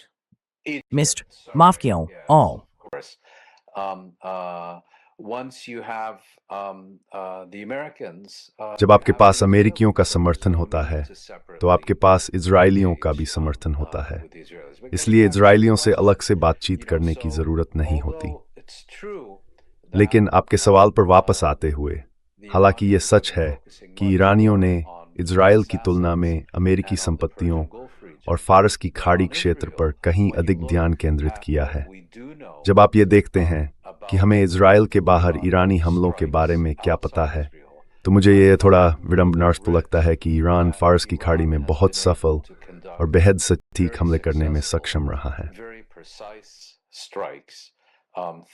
मिस्र, माफ किया हूँ, Once you have the Americans, जब आपके पास अमेरिकियों का समर्थन होता है तो आपके पास इजरायलियों का भी समर्थन होता है, इसलिए इजरायलियों से अलग से बातचीत करने की जरूरत नहीं होती। लेकिन आपके सवाल पर वापस आते हुए, हालांकि ये सच है कि ईरानियों ने इजराइल की तुलना में अमेरिकी संपत्तियों और फारस की खाड़ी क्षेत्र पर कहीं अधिक ध्यान केंद्रित किया है। जब आप ये देखते हैं कि हमें इजराइल के बाहर ईरानी हमलों के बारे में क्या पता है, तो मुझे ये थोड़ा विडंबनास्पद लगता है कि ईरान फारस की खाड़ी में बहुत सफल और बेहद सटीक हमले करने में सक्षम रहा है।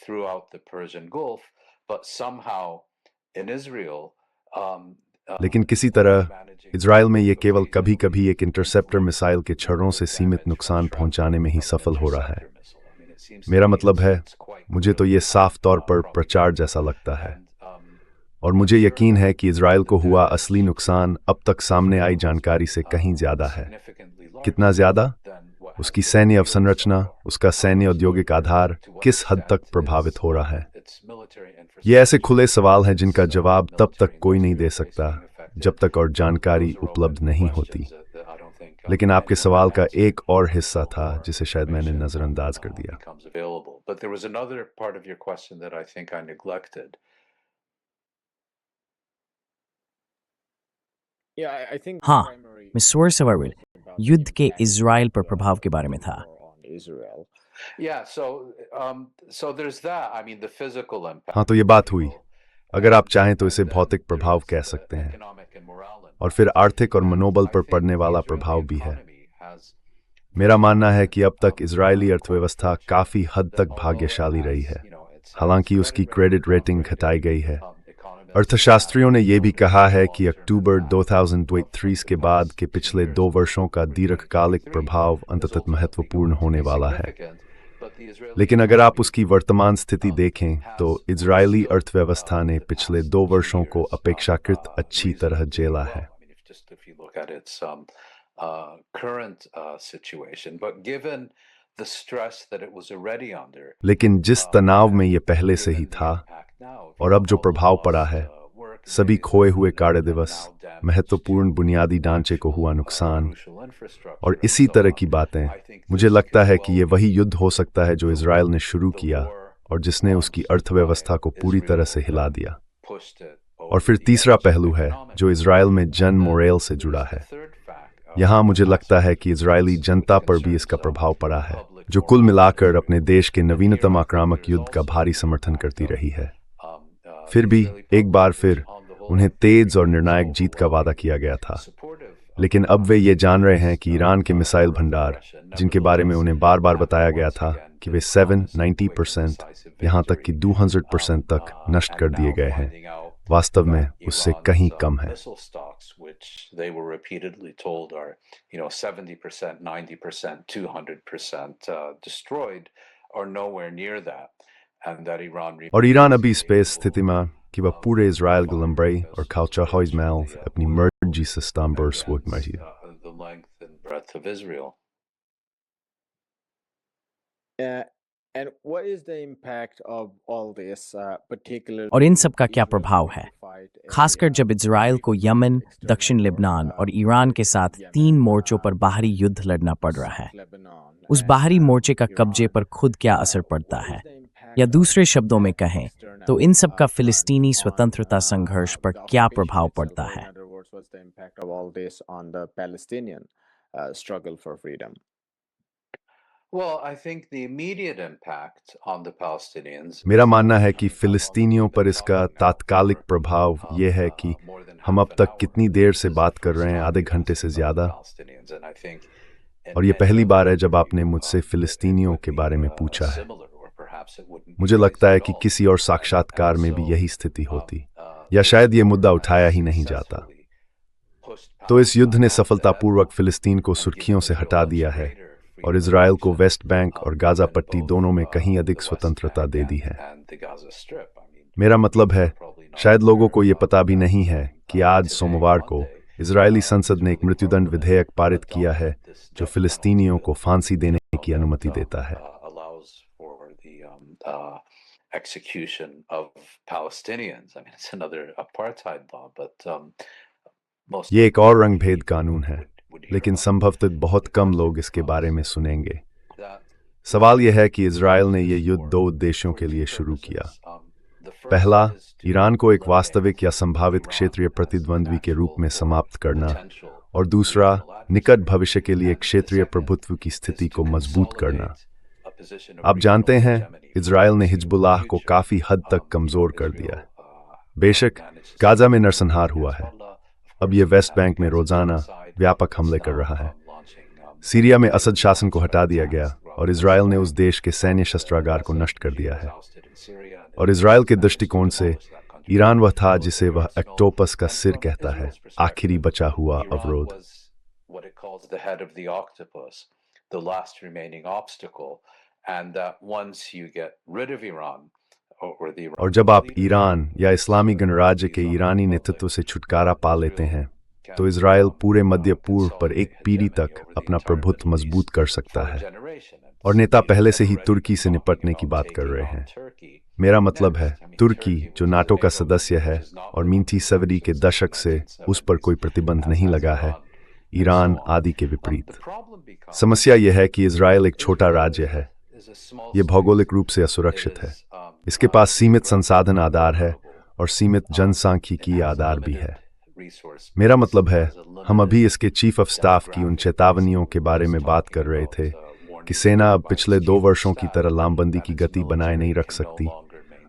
Throughout the Persian Gulf, but somehow in Israel, लेकिन किसी तरह इजराइल में ये केवल कभी-कभी एक इंटरसेप्टर मिसाइल के छर्रों से सीमित नुकसान पहुंचाने में ही सफल हो रहा है। मेरा मतलब है, मुझे तो ये साफ तौर पर प्रचार जैसा लगता है, और मुझे यकीन है कि इजराइल को हुआ असली नुकसान अब तक सामने आई जानकारी से कहीं ज्यादा है। कितना ज्यादा? उसकी सैन्य अवसंरचना, उसका सैन्य औद्योगिक आधार किस हद तक प्रभावित हो रहा है? ये ऐसे खुले सवाल हैं जिनका जवाब तब तक कोई नहीं दे सकता जब तक और जानकारी उपलब्ध नहीं होती। लेकिन आपके सवाल का एक और हिस्सा था जिसे शायद मैंने नजरअंदाज कर दिया। हाँ, मिस्र सवाल युद्ध के इजराइल पर प्रभाव के बारे में था। हाँ, तो ये बात हुई। अगर आप चाहें तो इसे भौतिक प्रभाव कह सकते हैं। और फिर आर्थिक और मनोबल पर पड़ने वाला प्रभाव भी है। मेरा मानना है कि अब तक इजरायली अर्थव्यवस्था काफी हद तक भाग्यशाली रही है, हालांकि उसकी क्रेडिट रेटिंग घटाई गई है। अर्थशास्त्रियों ने यह भी कहा है कि अक्टूबर 2023 के बाद के पिछले 2 वर्षों का दीर्घकालिक प्रभाव अंततः महत्वपूर्ण होने वाला है। लेकिन अगर आप उसकी वर्तमान स्थिति देखें तो इजरायली अर्थव्यवस्था ने पिछले 2 वर्षों को अपेक्षाकृत अच्छी तरह झेला है। लेकिन जिस तनाव में ये पहले से ही था और अब जो प्रभाव पड़ा है, सभी खोए हुए कार्य दिवस, महत्वपूर्ण बुनियादी ढांचे को हुआ नुकसान और इसी तरह की बातें, मुझे लगता है कि ये वही युद्ध हो सकता है जो इजराइल ने शुरू किया और जिसने उसकी अर्थव्यवस्था को पूरी तरह से हिला दिया। और फिर तीसरा पहलू है जो इजराइल में जन मोरेल से जुड़ा है। यहाँ मुझे लगता है कि इजरायली जनता पर भी इसका प्रभाव पड़ा है, जो कुल मिलाकर अपने देश के नवीनतम आक्रामक युद्ध का भारी समर्थन करती रही है। फिर भी एक बार फिर उन्हें तेज और निर्णायक जीत का वादा किया गया था, लेकिन अब वे ये जान रहे हैं कि ईरान के मिसाइल भंडार, जिनके बारे में उन्हें बार बार बताया गया था कि वे 90%, यहाँ तक कि 200% तक नष्ट कर दिए गए हैं, वास्तव में उससे कहीं कम है। और ईरान अभी स्पेस स्थिति में कि वह पूरे इजराइल गुलम्बरी और खाउचा हॉइजमेल अपनी मर्जी से स्तांबर स्वोट मही। और इन सब का क्या प्रभाव है, खासकर जब इजराइल को यमन, दक्षिण लेबनान और ईरान के साथ 3 मोर्चों पर बाहरी युद्ध लड़ना पड़ रहा है। उस बाहरी मोर्चे का कब्जे पर खुद क्या असर पड़ता है, या दूसरे शब्दों में कहें तो इन सब का फिलिस्तीनी स्वतंत्रता संघर्ष पर क्या प्रभाव पड़ता है? मेरा मानना है कि फिलिस्तीनियों पर इसका तात्कालिक प्रभाव यह है कि हम अब तक कितनी देर से बात कर रहे हैं, आधे घंटे से ज्यादा, और ये पहली बार है जब आपने मुझसे फिलिस्तीनियों के बारे में पूछा है। मुझे लगता है कि किसी और साक्षात्कार में भी यही स्थिति होती, या शायद ये मुद्दा उठाया ही नहीं जाता। तो इस युद्ध ने सफलतापूर्वक फिलिस्तीन को सुर्खियों से हटा दिया है और इजराइल को वेस्ट बैंक और गाजा पट्टी दोनों में कहीं अधिक स्वतंत्रता दे दी है। मेरा मतलब है, शायद लोगों को ये पता भी नहीं है कि आज सोमवार को इजरायली संसद ने एक मृत्युदंड विधेयक पारित किया है जो फिलिस्तीनियों को फांसी देने की अनुमति देता है। Execution of Palestinians. I mean, it's another apartheid law, but most ये एक और रंगभेद कानून है, लेकिन संभवतः बहुत कम लोग इसके बारे में सुनेंगे। सवाल यह है कि इजराइल ने यह युद्ध 2 उद्देश्यों के लिए शुरू किया। पहला, ईरान को एक वास्तविक या संभावित क्षेत्रीय प्रतिद्वंद्वी के रूप में समाप्त करना, और दूसरा, निकट भविष्य के लिए क्षेत्रीय प्रभुत्व की स्थिति को मजबूत करना। आप जानते हैं, इजराइल ने हिजबुल्लाह को काफी हद तक कमजोर कर दिया है। बेशक गाजा में नरसंहार हुआ है, अब यह वेस्ट बैंक में रोजाना व्यापक हमले कर रहा है। सीरिया में असद शासन को हटा दिया गया और इजराइल ने उस देश के सैन्य शस्त्रागार को नष्ट कर दिया है। और इजराइल के दृष्टिकोण से ईरान वह था जिसे वह ऑक्टोपस का सिर कहता है, आखिरी बचा हुआ अवरोध। और जब आप ईरान या इस्लामी गणराज्य के ईरानी नेतृत्व से छुटकारा पा लेते हैं, तो इजराइल पूरे मध्य पूर्व पर एक पीढ़ी तक अपना प्रभुत्व मजबूत कर सकता है। और नेता पहले से ही तुर्की से निपटने की बात कर रहे हैं। मेरा मतलब है, तुर्की जो नाटो का सदस्य है और मीठी सवरी के दशक से उस पर कोई प्रतिबंध नहीं लगा है, ईरान आदि के विपरीत। समस्या यह है कि इजराइल एक छोटा राज्य है, ये भौगोलिक रूप से असुरक्षित है, इसके पास सीमित संसाधन आधार है और सीमित जनसांख्यिकीय आधार भी है। मेरा मतलब है, हम अभी इसके चीफ ऑफ स्टाफ की उन चेतावनियों के बारे में बात कर रहे थे कि सेना अब पिछले 2 वर्षों की तरह लामबंदी की गति बनाए नहीं रख सकती,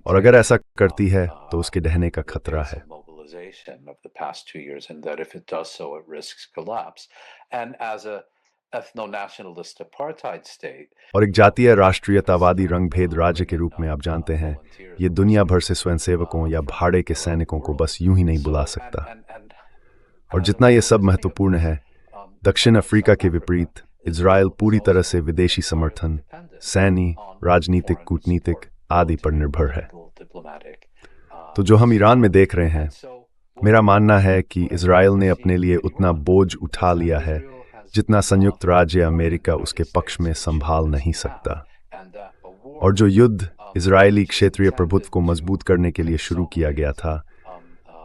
और अगर ऐसा करती है तो उसके ढहने का खतरा है। destabilization of the past 2 years, and that if it does so, it risks collapse. And as a ethno-nationalist apartheid state, और एक जातीय राष्ट्रीयतावादी रंगभेद राज्य के रूप में आप जानते हैं, ये दुनिया भर से स्वयंसेवकों या भाड़े के सैनिकों को बस यूं ही नहीं बुला सकता। और जितना ये सब महत्वपूर्ण है, दक्षिण अफ्रीका के विपरीत इजराइल पूरी तरह से विदेशी समर्थन, सैन्य, राजनीतिक, कूटनीतिक आदि पर निर्भर है। तो जो हम ईरान में देख रहे हैं, मेरा मानना है कि इजराइल ने अपने लिए उतना बोझ उठा लिया है जितना संयुक्त राज्य अमेरिका उसके पक्ष में संभाल नहीं सकता। और जो युद्ध इजरायली क्षेत्रीय प्रभुत्व को मजबूत करने के लिए शुरू किया गया था,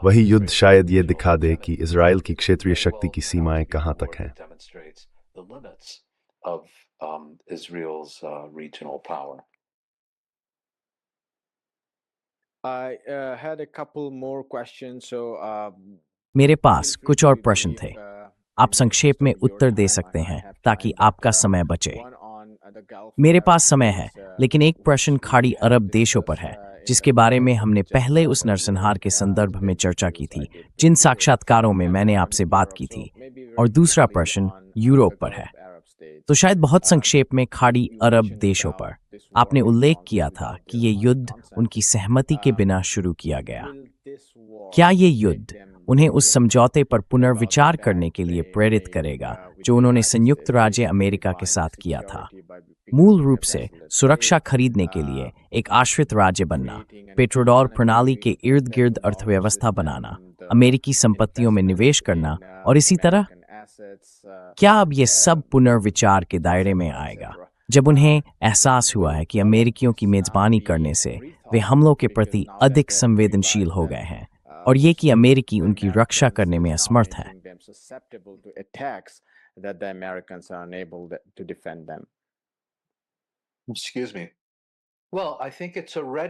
वही युद्ध शायद ये दिखा दे कि इजराइल की क्षेत्रीय शक्ति की सीमाएं कहां तक हैं। मेरे पास कुछ और प्रश्न थे। आप संक्षेप में उत्तर दे सकते हैं ताकि आपका समय बचे। मेरे पास समय है, लेकिन एक प्रश्न खाड़ी अरब देशों पर है, जिसके बारे में हमने पहले उस नरसंहार के संदर्भ में चर्चा की थी, जिन साक्षात्कारों में मैंने आपसे बात की थी। और दूसरा प्रश्न यूरोप पर है। तो शायद बहुत संक्षेप में खाड़ी अरब देशों पर। आपने उल्लेख किया था कि ये युद्ध उनकी सहमति के बिना शुरू किया गया। क्या ये युद्ध उन्हें उस समझौते पर पुनर्विचार करने के लिए प्रेरित करेगा जो उन्होंने संयुक्त राज्य अमेरिका के साथ किया था? मूल रूप से सुरक्षा खरीदने के लिए एक आश्रित राज्य बनना, पेट्रोडोर प्रणाली के इर्द गिर्द अर्थव्यवस्था बनाना, अमेरिकी संपत्तियों में निवेश करना और इसी तरह। क्या अब ये सब पुनर्विचार के दायरे में आएगा जब उन्हें एहसास हुआ है कि अमेरिकियों की मेजबानी करने से वे हमलों के प्रति अधिक संवेदनशील हो गए हैं और ये कि अमेरिकी उनकी रक्षा करने में असमर्थ हैं?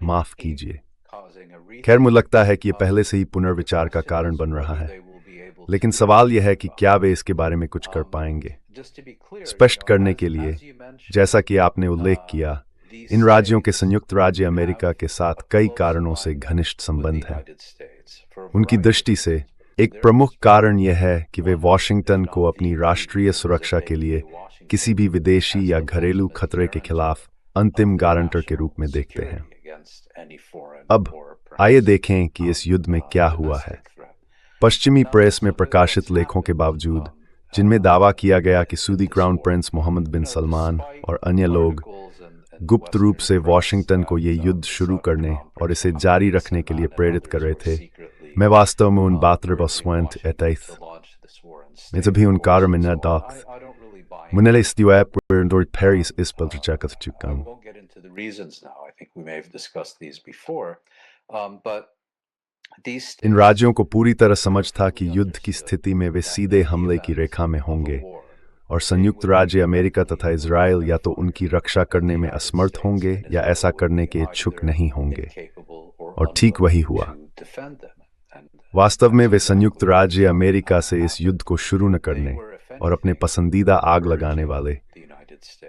माफ कीजिए। खैर, मुझे लगता है कि यह पहले से ही पुनर्विचार का कारण बन रहा है, लेकिन सवाल यह है कि क्या वे इसके बारे में कुछ कर पाएंगे। स्पष्ट करने के लिए, जैसा कि आपने उल्लेख किया, इन राज्यों के संयुक्त राज्य अमेरिका के साथ कई कारणों से घनिष्ठ संबंध हैं। उनकी दृष्टि से एक प्रमुख कारण यह है कि वे वॉशिंगटन को अपनी राष्ट्रीय सुरक्षा के लिए किसी भी विदेशी या घरेलू खतरे के खिलाफ अंतिम गारंटर के रूप में देखते हैं। अब आइए देखें कि इस युद्ध में क्या हुआ है। पश्चिमी प्रेस में प्रकाशित लेखों के बावजूद, जिनमें दावा किया गया कि सऊदी क्राउन प्रिंस मोहम्मद बिन सलमान और अन्य लोग गुप्त रूप से वॉशिंगटन को ये युद्ध शुरू करने और इसे जारी रखने के लिए प्रेरित कर रहे थे, मैं वास्तव में उन बातों पर स्वयं एतैथ मैं भी उन कारों में न दाख्त मुनले इस्तिवा पर पेरिस इस पर चर्चा कर चुका हूं। इन राज्यों को पूरी तरह समझ था कि युद्ध की स्थिति में वे सीधे हमले की रेखा में होंगे और संयुक्त राज्य अमेरिका तथा इजराइल या तो उनकी रक्षा करने में असमर्थ होंगे या ऐसा करने के इच्छुक नहीं होंगे। और ठीक वही हुआ। वास्तव में वे संयुक्त राज्य अमेरिका से इस युद्ध को शुरू न करने और अपने पसंदीदा आग लगाने वाले,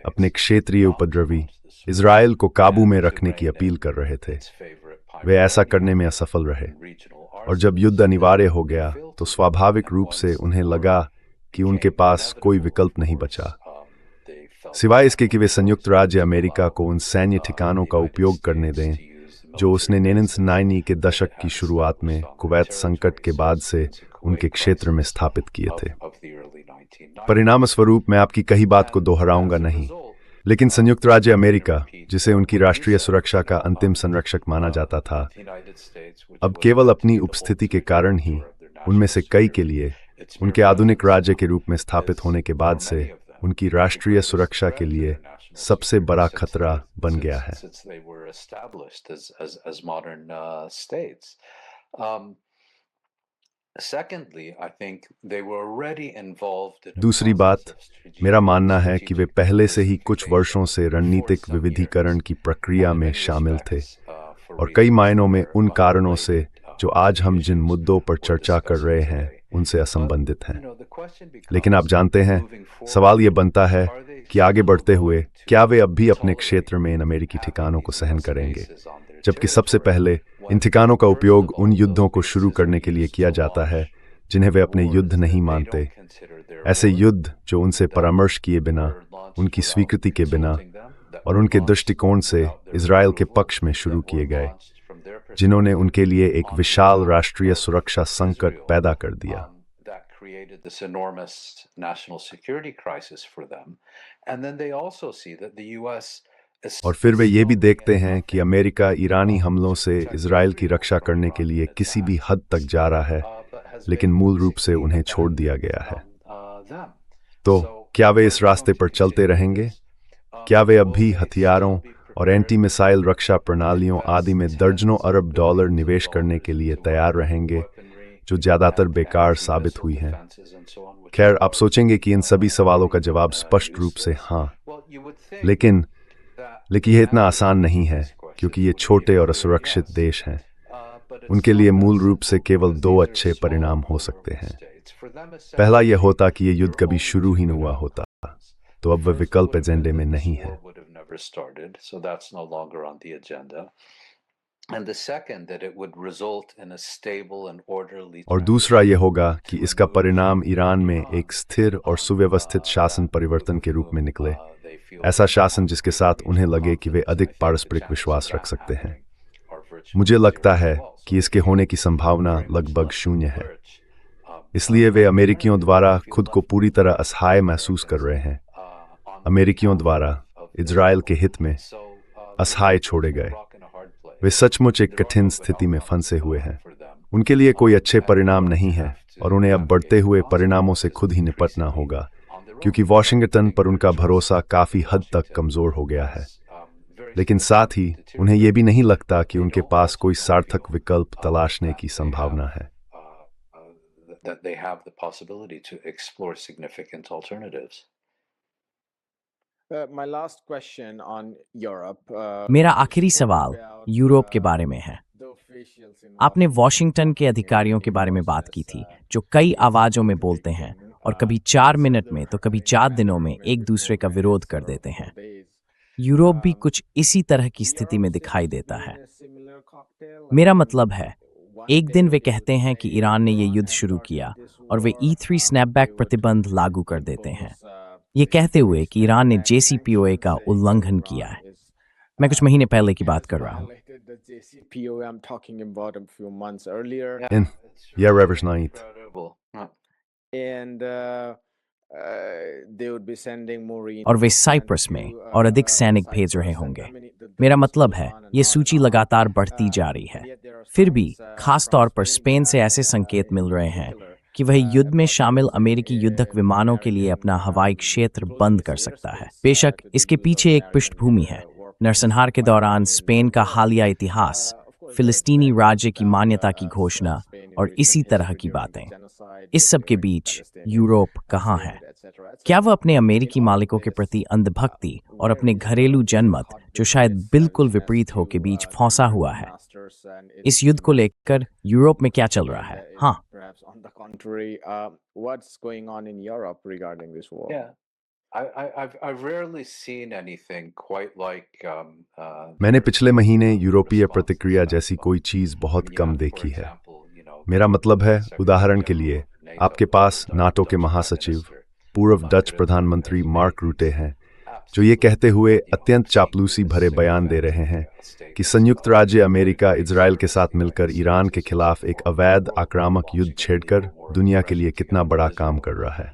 अपने क्षेत्रीय उपद्रवी इजराइल को काबू में रखने की अपील कर रहे थे। वे ऐसा करने में असफल रहे और जब युद्ध अनिवार्य हो गया तो स्वाभाविक रूप से उन्हें लगा कि उनके पास कोई विकल्प नहीं बचा सिवाय इसके कि वे संयुक्त राज्य अमेरिका को उन सैन्य ठिकानों का उपयोग करने दें जो उसने 1990 के दशक की शुरुआत में कुवैत संकट के बाद से उनके क्षेत्र में स्थापित किए थे। परिणाम स्वरूप मैं आपकी कही बात को दोहराऊंगा नहीं, लेकिन संयुक्त राज्य अमेरिका, जिसे उनकी राष्ट्रीय सुरक्षा का अंतिम संरक्षक माना जाता था, अब केवल अपनी उपस्थिति के कारण ही उनमें से कई के लिए उनके आधुनिक राज्य के रूप में स्थापित होने के बाद से उनकी राष्ट्रीय सुरक्षा के लिए सबसे बड़ा खतरा बन गया है। दूसरी बात, मेरा मानना है कि वे पहले से ही कुछ वर्षों से रणनीतिक विविधीकरण की प्रक्रिया में शामिल थे और कई मायनों में उन कारणों से जो आज हम जिन मुद्दों पर चर्चा कर रहे हैं उनसे असंबंधित हैं। लेकिन आप जानते हैं, सवाल ये बनता है कि आगे बढ़ते हुए क्या वे अब भी अपने क्षेत्र में इन अमेरिकी ठिकानों को सहन करेंगे, जबकि सबसे पहले इन ठिकानों का उपयोग उन युद्धों को शुरू करने के लिए किया जाता है जिन्हें वे अपने युद्ध नहीं मानते। ऐसे युद्ध जो उनसे परामर्श किए बिना, उनकी स्वीकृति के बिना और उनके दृष्टिकोण से इज़राइल के पक्ष में शुरू किए गए, जिन्होंने उनके लिए एक विशाल राष्ट्रीय सुरक्षा संकट पैदा कर दिया। This enormous national security crisis for them, and then they also see that the US is और फिर वे ये भी देखते हैं कि अमेरिका ईरानी हमलों से इज़राइल की रक्षा करने के लिए किसी भी हद तक जा रहा है, लेकिन मूल रूप से उन्हें छोड़ दिया गया है। तो क्या वे इस रास्ते पर चलते रहेंगे? क्या वे अब भी हथियारों और एंटी मिसाइल रक्षा प्रणालियों आदि में दर्जनों अरब डॉलर निवेश करने के लिए तैयार रहेंगे, जो ज़्यादातर बेकार साबित हुई हैं? खैर, आप सोचेंगे कि इन सभी सवालों का जवाब स्पष्ट रूप से हाँ, लेकिन यह इतना आसान नहीं है, क्योंकि ये छोटे और असुरक्षित देश हैं। उनके लिए मूल रूप से केवल दो अच्छे परिणाम हो सकते हैं। पहला यह होता कि ये युद्ध कभी शुरू ही न हुआ होता, तो अब वह विकल्प एजेंडे में नहीं है। और दूसरा यह होगा कि इसका परिणाम ईरान में एक स्थिर और सुव्यवस्थित शासन परिवर्तन के रूप में निकले, ऐसा शासन जिसके साथ उन्हें लगे कि वे अधिक पारस्परिक विश्वास रख सकते हैं। मुझे लगता है कि इसके होने की संभावना लगभग शून्य है। इसलिए वे अमेरिकियों द्वारा खुद को पूरी तरह असहाय महसूस कर रहे हैं। अमेरिकियों द्वारा इज़राइल के हित में असहाय छोड़े गए। वे सचमुच एक कठिन स्थिति में फंसे हुए हैं। उनके लिए कोई अच्छे परिणाम नहीं है और उन्हें अब बढ़ते हुए परिणामों से खुद ही निपटना होगा, क्योंकि वॉशिंगटन पर उनका भरोसा काफ़ी हद तक कमज़ोर हो गया है। लेकिन साथ ही उन्हें यह भी नहीं लगता कि उनके पास कोई सार्थक विकल्प तलाशने की संभावना है। मेरा आखिरी सवाल यूरोप के बारे में है। आपने वॉशिंगटन के अधिकारियों के बारे में बात की थी, जो कई आवाज़ों में बोलते हैं और कभी 4 मिनट में तो कभी 4 दिनों में एक दूसरे का विरोध कर देते हैं। यूरोप भी कुछ इसी तरह की स्थिति में दिखाई देता है। मेरा मतलब है, एक दिन वे कहते हैं कि ईरान ने ये युद्ध शुरू किया और वे E3 स्नैपबैक प्रतिबंध लागू कर देते हैं, ये कहते हुए कि ईरान ने JCPOA का उल्लंघन किया है। मैं कुछ महीने पहले की बात कर रहा हूँ। और वे साइप्रस में और अधिक सैनिक भेज रहे होंगे। मेरा मतलब है, ये सूची लगातार बढ़ती जा रही है। फिर भी खास तौर पर स्पेन से ऐसे संकेत मिल रहे हैं कि वह युद्ध में शामिल अमेरिकी युद्धक विमानों के लिए अपना हवाई क्षेत्र बंद कर सकता है। बेशक इसके पीछे एक पृष्ठभूमि है, नरसंहार के दौरान स्पेन का हालिया इतिहास, फिलिस्तीनी राज्य की मान्यता की घोषणा और इसी तरह की बातें। इस सब के बीच यूरोप कहाँ है? क्या वह अपने अमेरिकी मालिकों के प्रति अंधभक्ति और अपने घरेलू जनमत, जो शायद बिल्कुल विपरीत हो, के बीच फंसा हुआ है? इस युद्ध को लेकर यूरोप में क्या चल रहा है? हाँ, मैंने पिछले महीने यूरोपीय प्रतिक्रिया जैसी कोई चीज़ बहुत कम देखी है। मेरा मतलब है, उदाहरण के लिए, आपके पास नाटो के महासचिव, पूर्व डच प्रधानमंत्री मार्क रूटे हैं, जो ये कहते हुए अत्यंत चापलूसी भरे बयान दे रहे हैं कि संयुक्त राज्य अमेरिका इज़राइल के साथ मिलकर ईरान के खिलाफ एक अवैध आक्रामक युद्ध छेड़कर दुनिया के लिए कितना बड़ा काम कर रहा है।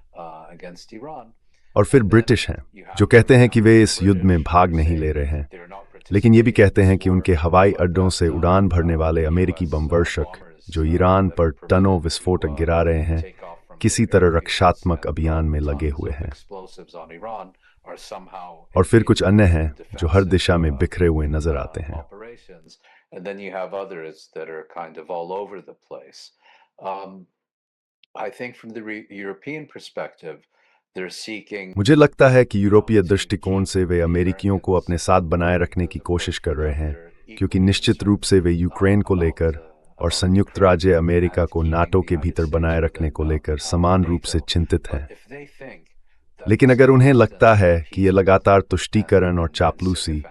और फिर ब्रिटिश हैं, जो कहते हैं कि वे इस युद्ध में भाग नहीं ले रहे हैं, लेकिन ये भी कहते हैं कि उनके हवाई अड्डों से उड़ान भरने वाले अमेरिकी बमवर्षक, जो ईरान पर टनों विस्फोटक गिरा रहे हैं, किसी तरह रक्षात्मक अभियान में लगे हुए हैं। और फिर कुछ अन्य हैं जो हर दिशा में बिखरे हुए नजर आते हैं। मुझे लगता है कि यूरोपीय दृष्टिकोण से वे अमेरिकियों को अपने साथ बनाए रखने की कोशिश कर रहे हैं, क्योंकि निश्चित रूप से वे यूक्रेन को लेकर और संयुक्त राज्य अमेरिका को नाटो के भीतर बनाए रखने को लेकर समान रूप से चिंतित हैं। लेकिन अगर उन्हें लगता है कि ये लगातार तुष्टीकरण और चापलूसी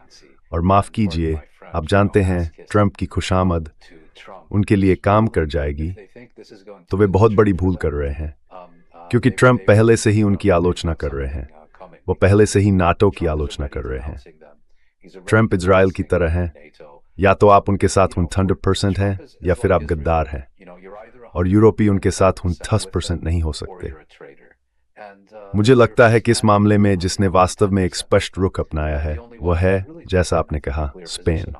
और माफ कीजिए, आप जानते हैं ट्रंप की खुशामद उनके लिए काम कर जाएगी, तो वे बहुत बड़ी भूल कर रहे हैं, क्योंकि ट्रंप पहले से ही उनकी आलोचना कर रहे हैं। वो पहले से ही नाटो की आलोचना कर रहे हैं। ट्रंप इजराइल की तरह हैं, या तो आप उनके साथ 100% हैं या फिर आप गद्दार हैं, और यूरोपीय उनके साथ 10% नहीं हो सकते। मुझे लगता है कि इस मामले में जिसने वास्तव में एक स्पष्ट रुख अपनाया है वह है, जैसा आपने कहा, स्पेन।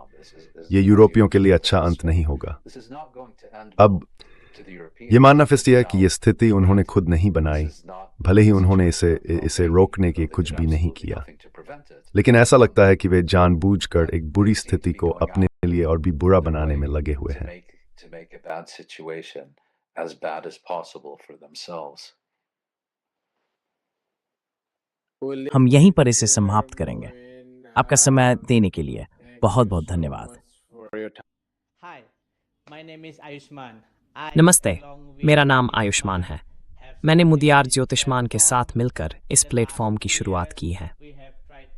ये यूरोपियों के लिए अच्छा अंत नहीं होगा। अब ये मानना फिस्ती है कि ये स्थिति उन्होंने खुद नहीं बनाई, भले ही उन्होंने इसे रोकने के कुछ भी नहीं किया, लेकिन ऐसा लगता है कि वे जानबूझकर एक बुरी स्थिति को अपने लिए और भी बुरा बनाने में लगे हुए हैं। हम यहीं पर इसे समाप्त करेंगे। आपका समय देने के लिए बहुत बहुत धन्यवाद। नमस्ते, मेरा नाम आयुष्मान है। मैंने मुदियार ज्योतिष्मान के साथ मिलकर इस प्लेटफॉर्म की शुरुआत की है।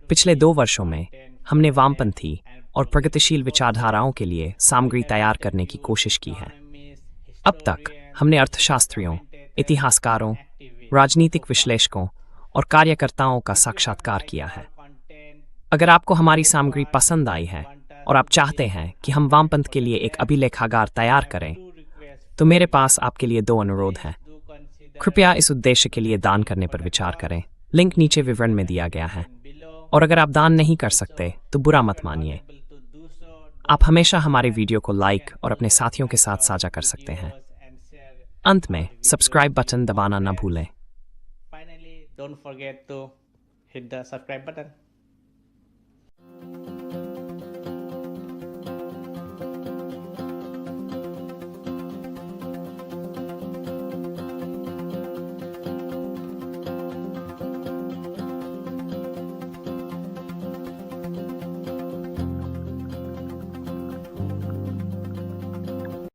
पिछले 2 वर्षों में हमने वामपंथी और प्रगतिशील विचारधाराओं के लिए सामग्री तैयार करने की कोशिश की है। अब तक हमने अर्थशास्त्रियों, इतिहासकारों, राजनीतिक विश्लेषकों और कार्यकर्ताओं का साक्षात्कार किया है। अगर आपको हमारी सामग्री पसंद आई है और आप चाहते हैं कि हम वामपंथ के लिए एक अभिलेखागार तैयार करें, तो मेरे पास आपके लिए 2 अनुरोध हैं। कृपया इस उद्देश्य के लिए दान करने पर विचार करें। लिंक नीचे विवरण में दिया गया है। और अगर आप दान नहीं कर सकते तो बुरा मत मानिए। आप हमेशा हमारे वीडियो को लाइक और अपने साथियों के साथ साझा कर सकते हैं। अंत में सब्सक्राइब बटन दबाना न भूलें। Don't forget to hit the subscribe button.